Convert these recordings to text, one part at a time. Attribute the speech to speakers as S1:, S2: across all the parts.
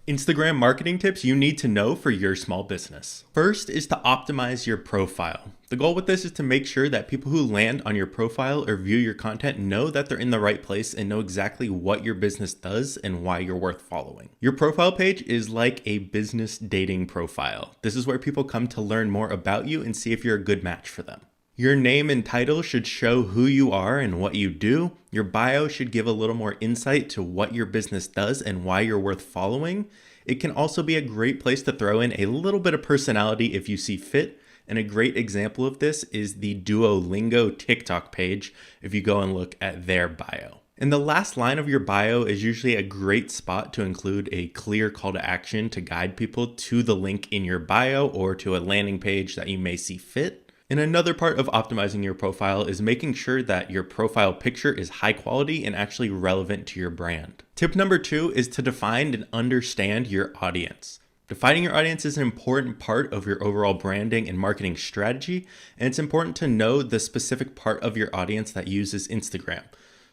S1: Instagram marketing tips you need to know for your small business. First is to optimize your profile. The goal with this is to make sure that people who land on your profile or view your content know that they're in the right place and know exactly what your business does and why you're worth following. Your profile page is like a business dating profile. This is where people come to learn more about you and see if you're a good match for them. Your name and title should show who you are and what you do. Your bio should give a little more insight to what your business does and why you're worth following. It can also be a great place to throw in a little bit of personality if you see fit. And a great example of this is the Duolingo TikTok page if you go and look at their bio. And the last line of your bio is usually a great spot to include a clear call to action to guide people to the link in your bio or to a landing page that you may see fit. And another part of optimizing your profile is making sure that your profile picture is high quality and actually relevant to your brand. Tip number 2 is to define and understand your audience. Defining your audience is an important part of your overall branding and marketing strategy, and it's important to know the specific part of your audience that uses Instagram.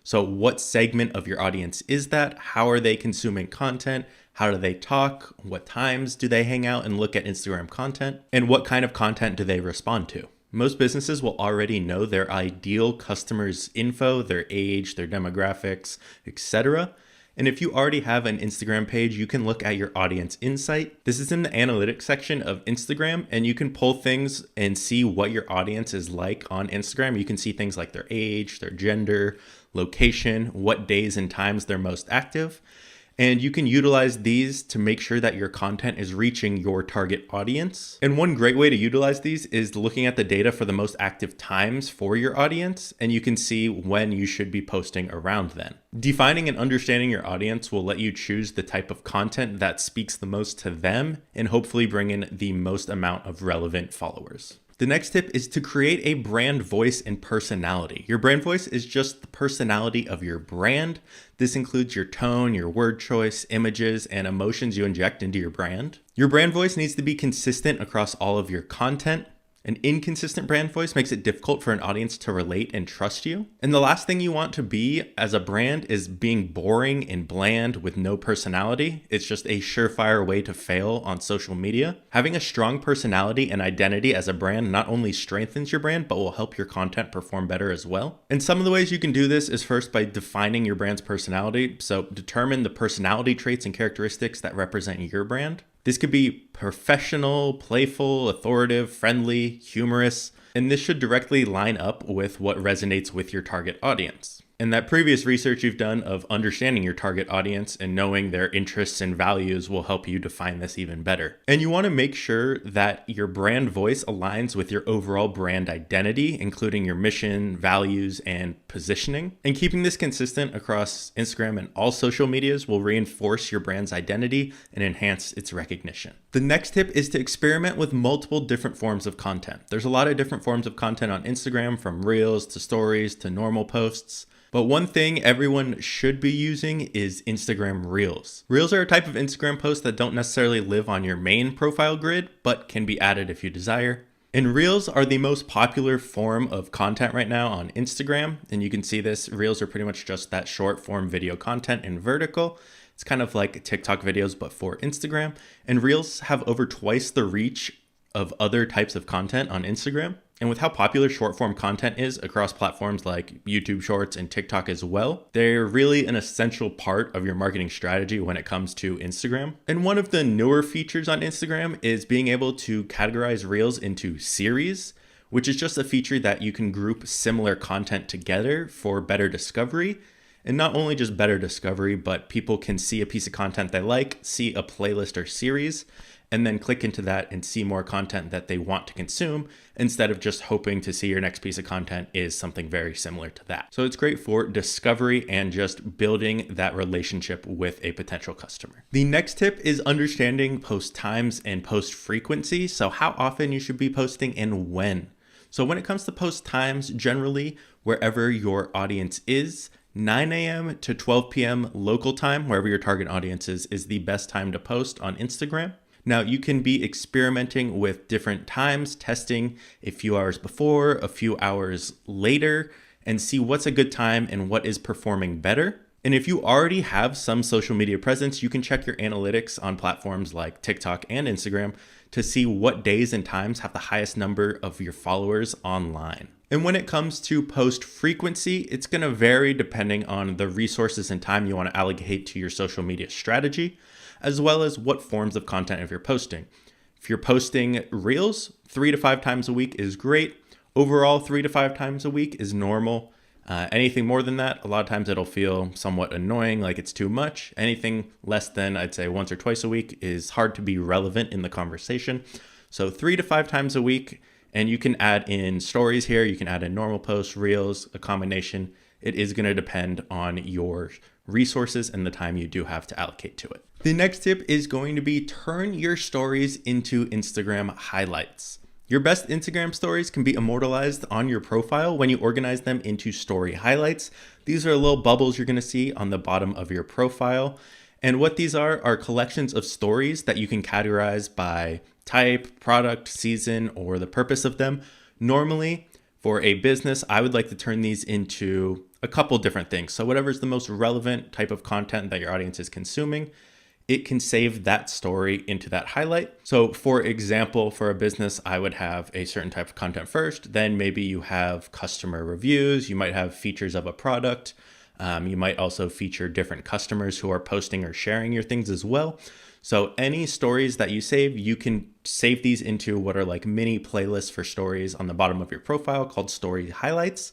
S1: So what segment of your audience is that? How are they consuming content? How do they talk? What times do they hang out and look at Instagram content? And what kind of content do they respond to? Most businesses will already know their ideal customers' info, their age, their demographics, etc. And if you already have an Instagram page, you can look at your audience insight. This is in the analytics section of Instagram, and you can pull things and see what your audience is like on Instagram. You can see things like their age, their gender, location, what days and times they're most active. And you can utilize these to make sure that your content is reaching your target audience. And one great way to utilize these is looking at the data for the most active times for your audience, and you can see when you should be posting around then. Defining and understanding your audience will let you choose the type of content that speaks the most to them and hopefully bring in the most amount of relevant followers. The next tip is to create a brand voice and personality. Your brand voice is just the personality of your brand. This includes your tone, your word choice, images, and emotions you inject into your brand. Your brand voice needs to be consistent across all of your content. An inconsistent brand voice makes it difficult for an audience to relate and trust you. And the last thing you want to be as a brand is being boring and bland with no personality. It's just a surefire way to fail on social media. Having a strong personality and identity as a brand not only strengthens your brand, but will help your content perform better as well. And some of the ways you can do this is first by defining your brand's personality. So determine the personality traits and characteristics that represent your brand. This could be professional, playful, authoritative, friendly, humorous, and this should directly line up with what resonates with your target audience. And that previous research you've done of understanding your target audience and knowing their interests and values will help you define this even better. And you want to make sure that your brand voice aligns with your overall brand identity, including your mission, values, and positioning. And keeping this consistent across Instagram and all social medias will reinforce your brand's identity and enhance its recognition. The next tip is to experiment with multiple different forms of content. There's a lot of different forms of content on Instagram, from Reels to Stories to normal posts. But one thing everyone should be using is Instagram Reels. Reels are a type of Instagram post that don't necessarily live on your main profile grid, but can be added if you desire. And Reels are the most popular form of content right now on Instagram. And you can see this, Reels are pretty much just that short form video content in vertical. It's kind of like TikTok videos, but for Instagram. And Reels have over twice the reach of other types of content on Instagram. And with how popular short form content is across platforms like YouTube Shorts and TikTok as well, they're really an essential part of your marketing strategy when it comes to Instagram. And one of the newer features on Instagram is being able to categorize Reels into series, which is just a feature that you can group similar content together for better discovery. And not only just better discovery, but people can see a piece of content they like, see a playlist or series, and then click into that and see more content that they want to consume instead of just hoping to see your next piece of content is something very similar to that. So it's great for discovery and just building that relationship with a potential customer. The next tip is understanding post times and post frequency. So how often you should be posting and when. So when it comes to post times, generally wherever your audience is, 9 a.m. to 12 p.m. local time, wherever your target audience is the best time to post on Instagram. Now, you can be experimenting with different times, testing a few hours before, a few hours later, and see what's a good time and what is performing better. And if you already have some social media presence, you can check your analytics on platforms like TikTok and Instagram to see what days and times have the highest number of your followers online. And when it comes to post frequency, it's going to vary depending on the resources and time you want to allocate to your social media strategy, as well as what forms of content if you're posting. If you're posting reels, 3 to 5 times a week is great. Overall, 3 to 5 times a week is normal. Anything more than that, a lot of times it'll feel somewhat annoying, like it's too much. Anything less than, I'd say, once or twice a week is hard to be relevant in the conversation. So 3 to 5 times a week, and you can add in stories here. You can add in normal posts, reels, a combination. It is going to depend on your resources and the time you do have to allocate to it. The next tip is going to be turn your stories into Instagram highlights. Your best Instagram stories can be immortalized on your profile when you organize them into story highlights. These are little bubbles you're going to see on the bottom of your profile. And what these are collections of stories that you can categorize by type, product, season, or the purpose of them. Normally, for a business, I would like to turn these into a couple different things. So whatever's the most relevant type of content that your audience is consuming, it can save that story into that highlight. So for example, for a business, I would have a certain type of content first, then maybe you have customer reviews, you might have features of a product. You might also feature different customers who are posting or sharing your things as well. So any stories that you save, you can save these into what are like mini playlists for stories on the bottom of your profile called story highlights.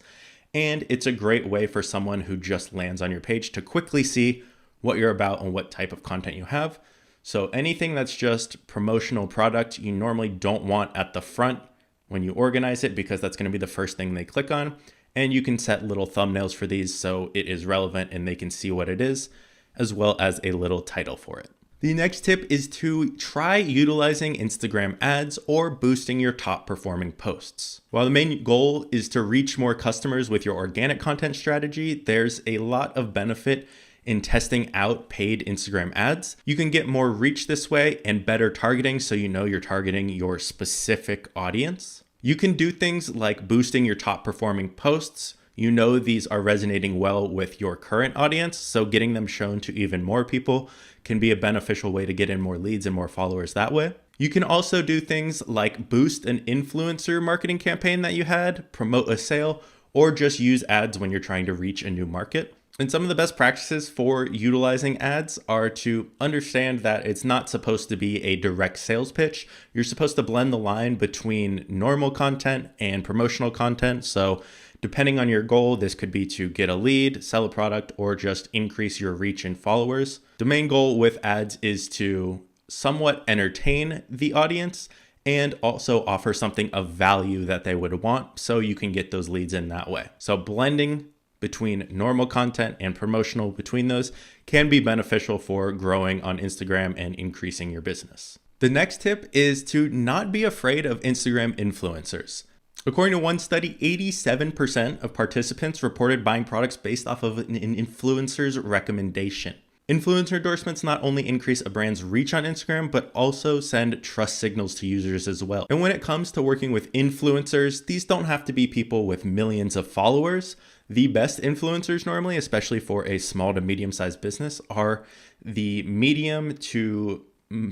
S1: And it's a great way for someone who just lands on your page to quickly see what you're about and what type of content you have. So anything that's just promotional product, you normally don't want at the front when you organize it, because that's going to be the first thing they click on. And you can set little thumbnails for these so it is relevant and they can see what it is, as well as a little title for it. The next tip is to try utilizing Instagram ads or boosting your top performing posts. While the main goal is to reach more customers with your organic content strategy, there's a lot of benefit in testing out paid Instagram ads. You can get more reach this way and better targeting, so you know you're targeting your specific audience. You can do things like boosting your top performing posts. You know these are resonating well with your current audience, so getting them shown to even more people can be a beneficial way to get in more leads and more followers that way. You can also do things like boost an influencer marketing campaign that you had, promote a sale, or just use ads when you're trying to reach a new market. And some of the best practices for utilizing ads are to understand that it's not supposed to be a direct sales pitch. You're supposed to blend the line between normal content and promotional content. So depending on your goal, this could be to get a lead, sell a product, or just increase your reach and followers. The main goal with ads is to somewhat entertain the audience and also offer something of value that they would want, so you can get those leads in that way. So blending between normal content and promotional between those can be beneficial for growing on Instagram and increasing your business. The next tip is to not be afraid of Instagram influencers. According to one study, 87% of participants reported buying products based off of an influencer's recommendation. Influencer endorsements not only increase a brand's reach on Instagram, but also send trust signals to users as well. And when it comes to working with influencers, these don't have to be people with millions of followers. The best influencers normally, especially for a small to medium-sized business, are the medium to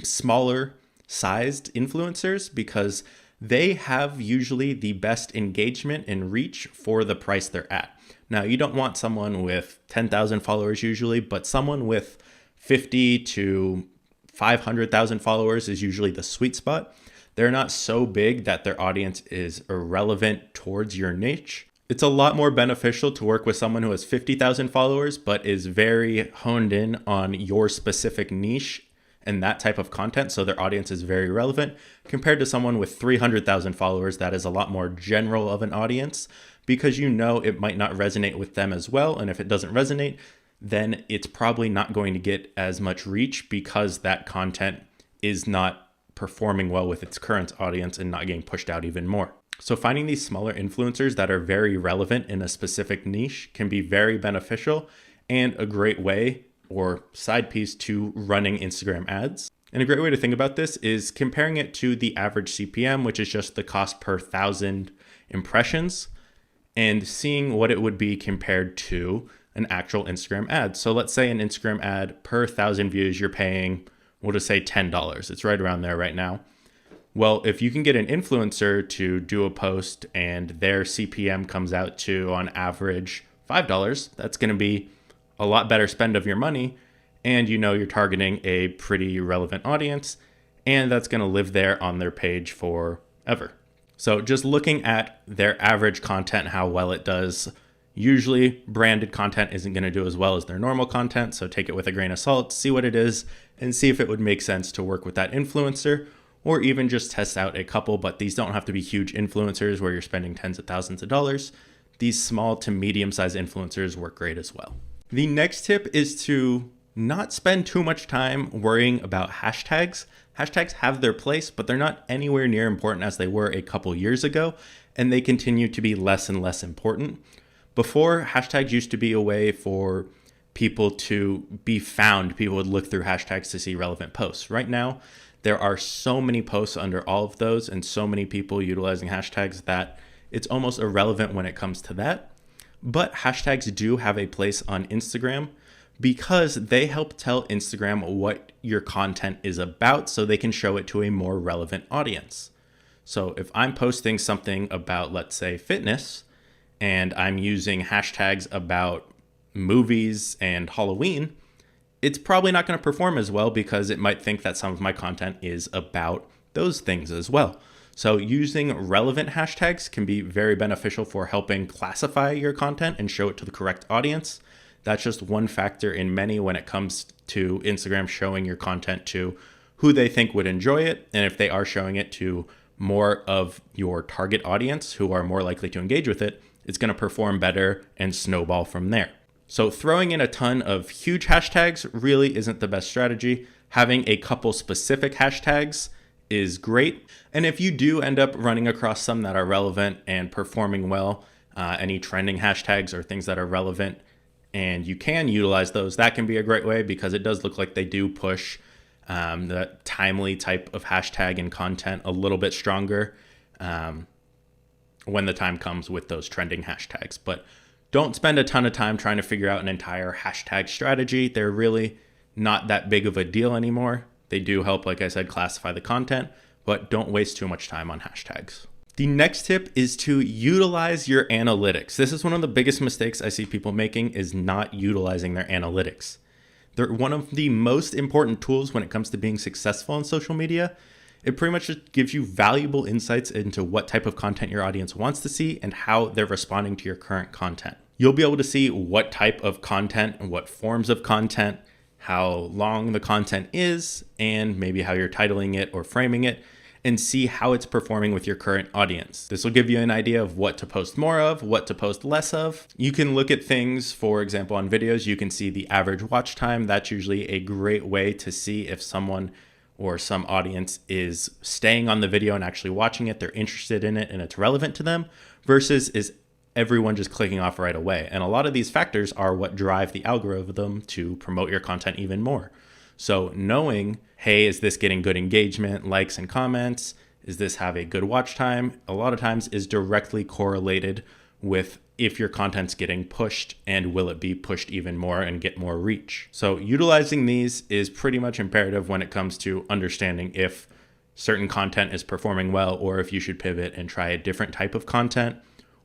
S1: smaller sized influencers, because they have usually the best engagement and reach for the price they're at. Now, you don't want someone with 10,000 followers usually, but someone with 50 to 500,000 followers is usually the sweet spot. They're not so big that their audience is irrelevant towards your niche. It's a lot more beneficial to work with someone who has 50,000 followers, but is very honed in on your specific niche and that type of content, so their audience is very relevant, compared to someone with 300,000 followers that is a lot more general of an audience, because you know it might not resonate with them as well. And if it doesn't resonate, then it's probably not going to get as much reach, because that content is not performing well with its current audience and not getting pushed out even more. So finding these smaller influencers that are very relevant in a specific niche can be very beneficial and a great way or side piece to running Instagram ads. And a great way to think about this is comparing it to the average CPM, which is just the cost per 1,000 impressions, and seeing what it would be compared to an actual Instagram ad. So let's say an Instagram ad per 1,000 views, you're paying, we'll just say $10. It's right around there right now. Well, if you can get an influencer to do a post and their CPM comes out to on average $5, that's going to be a lot better spend of your money. And you know you're targeting a pretty relevant audience, and that's going to live there on their page forever. So just looking at their average content, how well it does. Usually branded content isn't going to do as well as their normal content. So take it with a grain of salt, see what it is, and see if it would make sense to work with that influencer, or even just test out a couple. But these don't have to be huge influencers where you're spending tens of thousands of dollars. These small to medium-sized influencers work great as well. The next tip is to not spend too much time worrying about hashtags. Hashtags have their place, but they're not anywhere near important as they were a couple years ago, and they continue to be less and less important. Before, hashtags used to be a way for people to be found. People would look through hashtags to see relevant posts. Right now, there are so many posts under all of those and so many people utilizing hashtags that it's almost irrelevant when it comes to that. But hashtags do have a place on Instagram because they help tell Instagram what your content is about so they can show it to a more relevant audience. So if I'm posting something about, let's say, fitness, and I'm using hashtags about movies and Halloween, it's probably not going to perform as well because it might think that some of my content is about those things as well. So using relevant hashtags can be very beneficial for helping classify your content and show it to the correct audience. That's just one factor in many when it comes to Instagram showing your content to who they think would enjoy it. And if they are showing it to more of your target audience who are more likely to engage with it, it's going to perform better and snowball from there. So throwing in a ton of huge hashtags really isn't the best strategy. Having a couple specific hashtags is great. And if you do end up running across some that are relevant and performing well, any trending hashtags or things that are relevant, and you can utilize those, that can be a great way because it does look like they do push the timely type of hashtag and content a little bit stronger when the time comes with those trending hashtags. But don't spend a ton of time trying to figure out an entire hashtag strategy. They're really not that big of a deal anymore. They do help, like I said, classify the content, but don't waste too much time on hashtags. The next tip is to utilize your analytics. This is one of the biggest mistakes I see people making is not utilizing their analytics. They're one of the most important tools when it comes to being successful on social media. It pretty much just gives you valuable insights into what type of content your audience wants to see and how they're responding to your current content. You'll be able to see what type of content and what forms of content, how long the content is, and maybe how you're titling it or framing it, and see how it's performing with your current audience. This will give you an idea of what to post more of, what to post less of. You can look at things, for example, on videos, you can see the average watch time. That's usually a great way to see if someone or some audience is staying on the video and actually watching it, they're interested in it and it's relevant to them, versus is everyone just clicking off right away. And a lot of these factors are what drive the algorithm to promote your content even more. So knowing, hey, is this getting good engagement, likes and comments? Is this have a good watch time? A lot of times is directly correlated with if your content's getting pushed and will it be pushed even more and get more reach. So utilizing these is pretty much imperative when it comes to understanding if certain content is performing well or if you should pivot and try a different type of content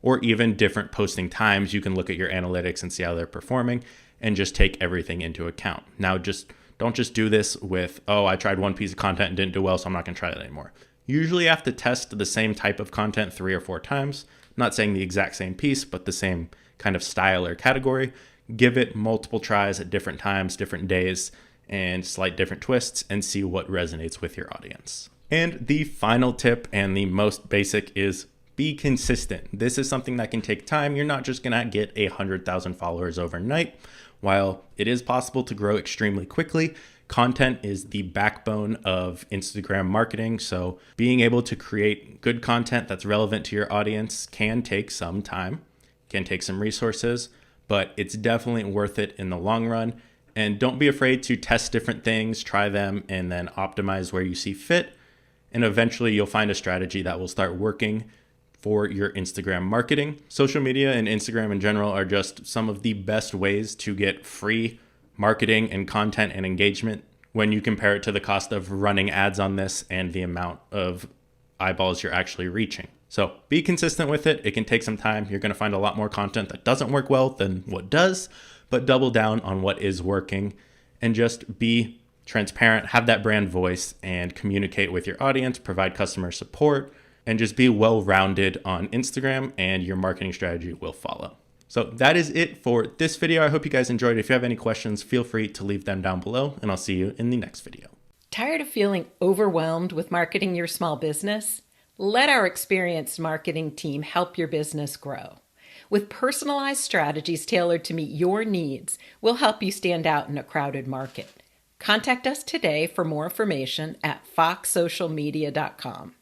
S1: or even different posting times. You can look at your analytics and see how they're performing and just take everything into account. Now, don't just do this with, oh, I tried one piece of content and didn't do well, so I'm not going to try that anymore. Usually you have to test the same type of content 3 or 4 times. I'm not saying the exact same piece, but the same kind of style or category. Give it multiple tries at different times, different days, and slight different twists and see what resonates with your audience. And the final tip and the most basic is be consistent. This is something that can take time. You're not just going to get 100,000 followers overnight. While it is possible to grow extremely quickly, content is the backbone of Instagram marketing. So being able to create good content that's relevant to your audience can take some time, can take some resources, but it's definitely worth it in the long run. And don't be afraid to test different things, try them, and then optimize where you see fit. And eventually you'll find a strategy that will start working for your Instagram marketing. Social media and Instagram in general are just some of the best ways to get free marketing and content and engagement when you compare it to the cost of running ads on this and the amount of eyeballs you're actually reaching. So be consistent with it. It can take some time. You're going to find a lot more content that doesn't work well than what does, but double down on what is working and just be transparent, have that brand voice, and communicate with your audience, provide customer support, and just be well-rounded on Instagram, and your marketing strategy will follow. So that is it for this video. I hope you guys enjoyed. If you have any questions, feel free to leave them down below, and I'll see you in the next video.
S2: Tired of feeling overwhelmed with marketing your small business? Let our experienced marketing team help your business grow. With personalized strategies tailored to meet your needs, we'll help you stand out in a crowded market. Contact us today for more information at foxsocialmedia.com.